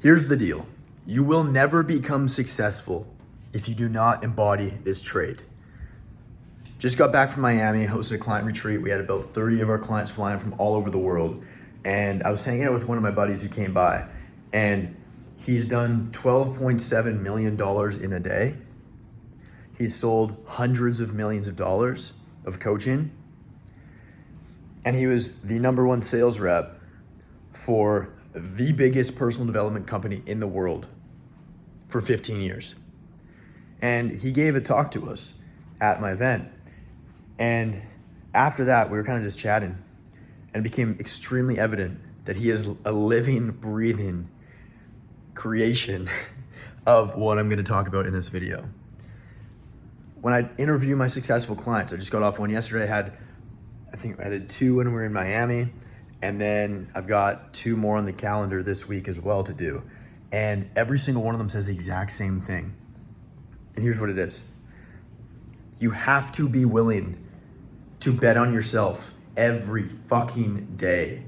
Here's the deal. You will never become successful if you do not embody this trait. Just got back from Miami, hosted a client retreat. We had about 30 of our clients flying from all over the world. And I was hanging out with one of my buddies who came by, and he's done $12.7 million in a day. He's sold hundreds of millions of dollars of coaching. And he was the #1 sales rep for the biggest personal development company in the world for 15 years. And he gave a talk to us at my event. And after that, we were kind of just chatting, and it became extremely evident that he is a living, breathing creation of what I'm going to talk about in this video. When I interview my successful clients, I just got off one yesterday. I think I did 2 when we were in Miami, and then I've got 2 more on the calendar this week as well to do. And every single one of them says the exact same thing. And here's what it is. You have to be willing to bet on yourself every fucking day.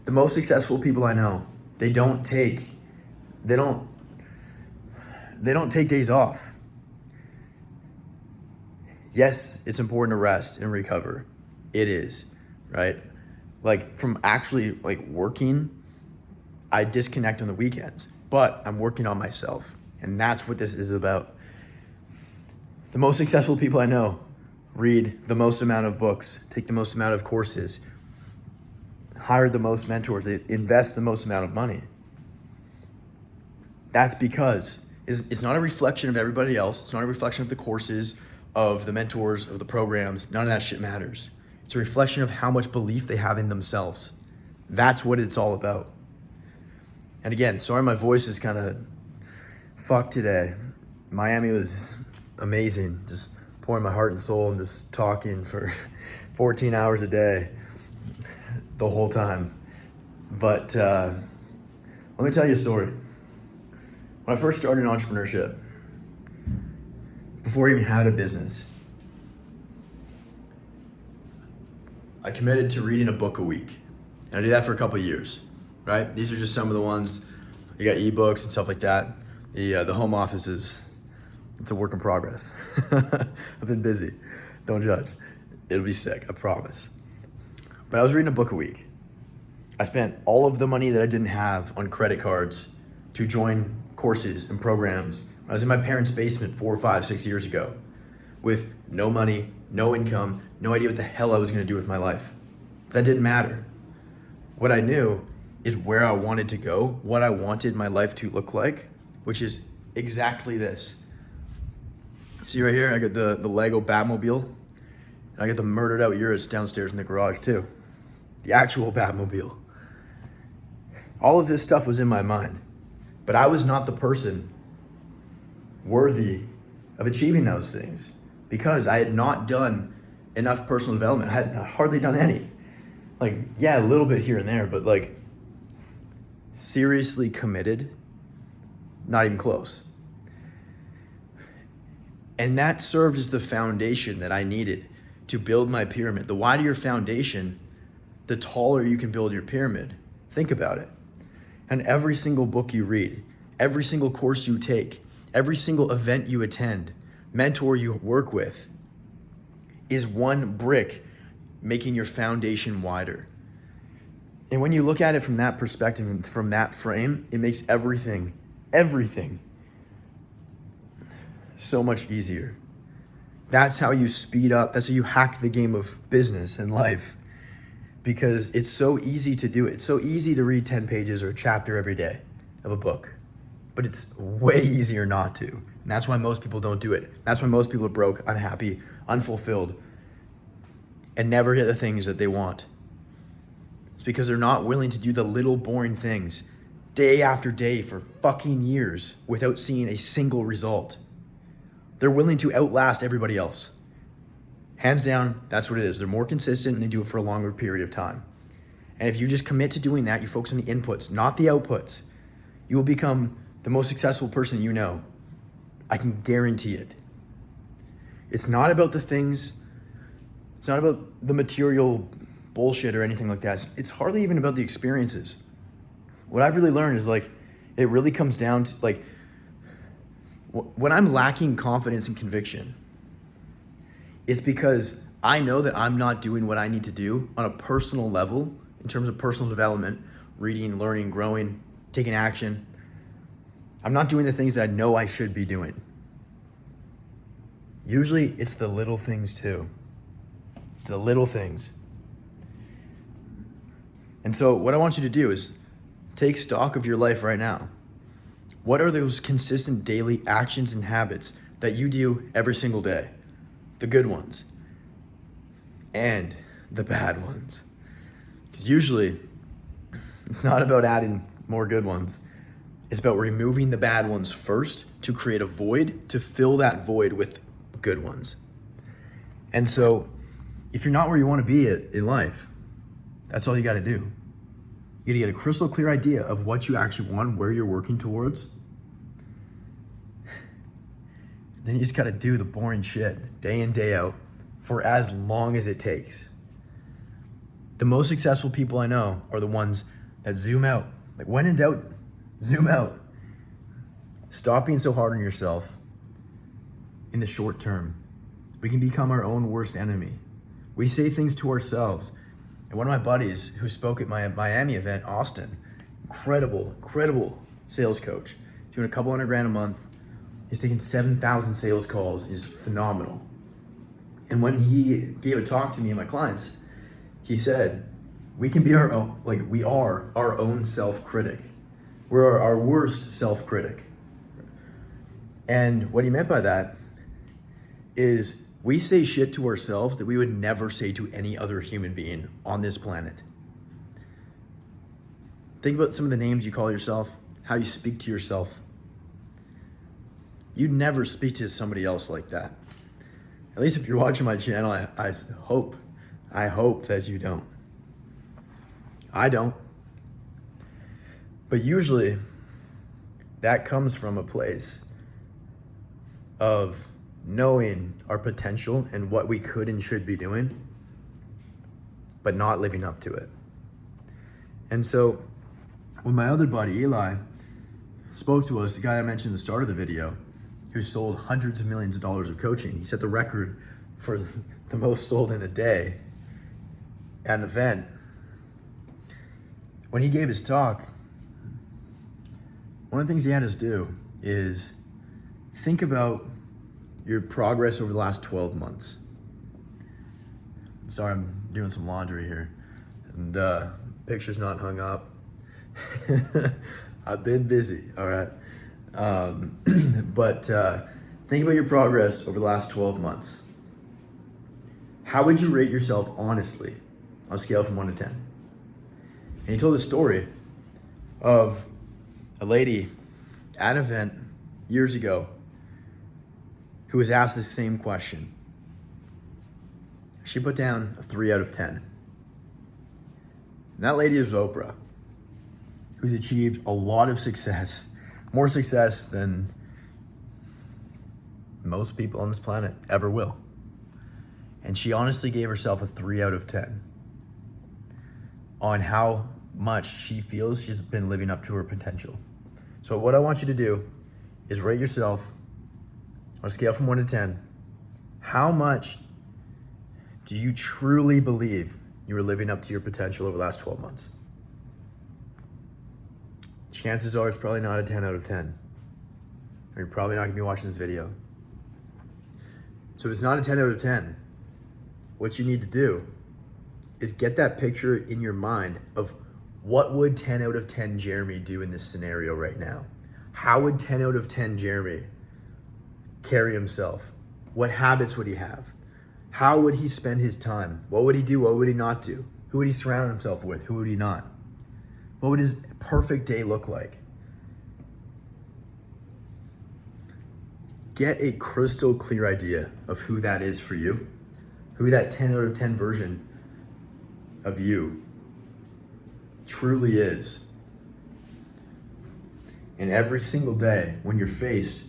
The most successful people I know, they don't take days off. Yes, it's important to rest and recover. It is, right? Like from actually working, I disconnect on the weekends, but I'm working on myself. And that's what this is about. The most successful people I know read the most amount of books, take the most amount of courses, hire the most mentors, they invest the most amount of money. That's because it's not a reflection of everybody else. It's not a reflection of the courses, of the mentors, of the programs. None of that shit matters. It's a reflection of how much belief they have in themselves. That's what it's all about. And again, sorry my voice is kind of fucked today. Miami was amazing. Just pouring my heart and soul and just talking for 14 hours a day the whole time. But let me tell you a story. When I first started in entrepreneurship, before I even had a business, I committed to reading a book a week. And I did that for a couple of years, right? These are just some of the ones. You got ebooks and stuff like that. The home office it's a work in progress. I've been busy. Don't judge. It'll be sick, I promise. But I was reading a book a week. I spent all of the money that I didn't have on credit cards to join courses and programs. I was in my parents' basement 4, 5, 6 years ago with no money, no income, no idea what the hell I was gonna do with my life. That didn't matter. What I knew is where I wanted to go, what I wanted my life to look like, which is exactly this. See right here, I got the Lego Batmobile, and I got the murdered out Urus downstairs in the garage too. The actual Batmobile. All of this stuff was in my mind, but I was not the person worthy of achieving those things because I had not done enough personal development. I had hardly done any. A little bit here and there, but seriously committed, not even close. And that served as the foundation that I needed to build my pyramid. The wider your foundation, the taller you can build your pyramid. Think about it. And every single book you read, every single course you take, every single event you attend, mentor you work with, is one brick making your foundation wider. And when you look at it from that perspective and from that frame, it makes everything so much easier. That's how you speed up. That's how you hack the game of business and life, because it's so easy to do it. It's so easy to read 10 pages or a chapter every day of a book, but it's way easier not to. And that's why most people don't do it. That's why most people are broke, unhappy, unfulfilled, and never get the things that they want. It's because they're not willing to do the little boring things day after day for fucking years without seeing a single result. They're willing to outlast everybody else. Hands down, that's what it is. They're more consistent and they do it for a longer period of time. And if you just commit to doing that, you focus on the inputs, not the outputs, you will become the most successful person you know. I can guarantee it. It's not about the things, it's not about the material bullshit or anything like that. It's hardly even about the experiences. what I've really learned is like, it really comes down to like, when I'm lacking confidence and conviction, it's because I know that I'm not doing what I need to do on a personal level in terms of personal development, reading, learning, growing, taking action. I'm not doing the things that I know I should be doing. Usually it's the little things too. It's the little things. And so what I want you to do is take stock of your life right now. What are those consistent daily actions and habits that you do every single day? The good ones and the bad ones. Because usually it's not about adding more good ones. It's about removing the bad ones first to create a void, to fill that void with good ones. And so if you're not where you want to be in life, that's all you got to do. You got to get a crystal clear idea of what you actually want, where you're working towards. Then you just got to do the boring shit day in, day out for as long as it takes. The most successful people I know are the ones that zoom out. Like, when in doubt, zoom out. Stop being so hard on yourself in the short term. We can become our own worst enemy. We say things to ourselves. And one of my buddies who spoke at my Miami event, Austin, incredible sales coach, doing a couple $100,000 a month. He's taking 7,000 sales calls. He's phenomenal. And when he gave a talk to me and my clients, he said, we can be our own, like, we are our own self-critic. We're our worst self-critic. And what he meant by that is we say shit to ourselves that we would never say to any other human being on this planet. Think about some of the names you call yourself, how you speak to yourself. You'd never speak to somebody else like that. At least if you're watching my channel, I hope that you don't. I don't. But usually that comes from a place of knowing our potential and what we could and should be doing, but not living up to it. And so when my other buddy, Eli, spoke to us, the guy I mentioned at the start of the video, who sold hundreds of millions of dollars of coaching, he set the record for the most sold in a day at an event. When he gave his talk, one of the things he had us do is think about your progress over the last 12 months. Sorry, I'm doing some laundry here, and picture's not hung up. I've been busy, all right? But think about your progress over the last 12 months. How would you rate yourself honestly on a scale from 1 to 10? And he told a story of a lady at an event years ago who was asked the same question. She put down a 3 out of 10. And that lady is Oprah, who's achieved a lot of success, more success than most people on this planet ever will. And she honestly gave herself a 3 out of 10 on how much she feels she's been living up to her potential. So what I want you to do is rate yourself on a scale from 1 to 10. How much do you truly believe you are living up to your potential over the last 12 months? Chances are it's probably not a 10 out of 10. Or you're probably not gonna be watching this video. So if it's not a 10 out of 10, what you need to do is get that picture in your mind of what would 10 out of 10 Jeremy do in this scenario right now? How would 10 out of 10 Jeremy carry himself? What habits would he have? How would he spend his time? What would he do? What would he not do? Who would he surround himself with? Who would he not? What would his perfect day look like? Get a crystal clear idea of who that is for you, who that 10 out of 10 version of you truly is. And every single day when you're faced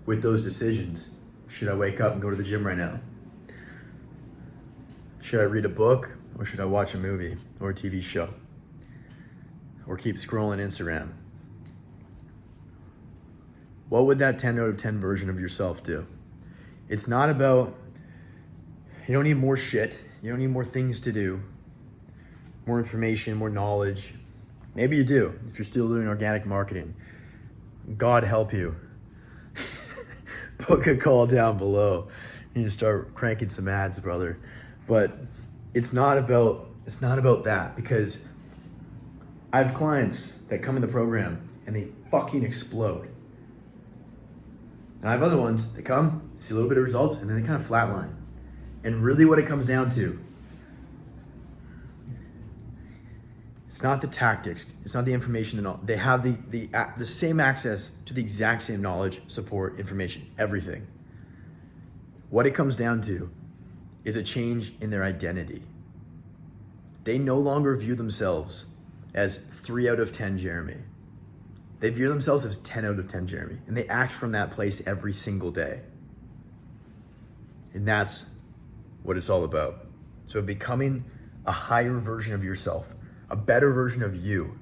with those decisions, should I wake up and go to the gym right now? Should I read a book, or should I watch a movie or a TV show? or keep scrolling Instagram? What would that 10 out of 10 version of yourself do? It's not about, you don't need more shit. You don't need more things to do, more information, more knowledge. Maybe you do if you're still doing organic marketing. God help you. Book a call down below. You need to start cranking some ads, brother. But it's not about that, because I have clients that come in the program and they fucking explode. And I have other ones that come, see a little bit of results, and then they kind of flatline. And really what it comes down to, it's not the tactics, it's not the information, they have the same access to the exact same knowledge, support, information, everything. What it comes down to is a change in their identity. They no longer view themselves as 3 out of 10 Jeremy. They view themselves as 10 out of 10 Jeremy, and they act from that place every single day. And that's what it's all about. So becoming a higher version of yourself, a better version of you,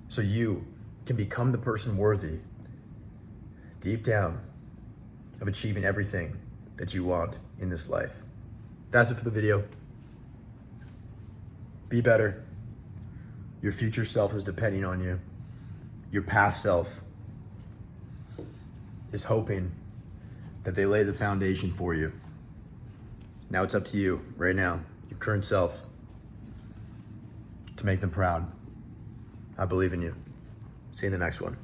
so you can become the person worthy, deep down, of achieving everything that you want in this life. That's it for the video. Be better. Your future self is depending on you. Your past self is hoping that they lay the foundation for you. Now it's up to you right now, your current self, to make them proud. I believe in you. See you in the next one.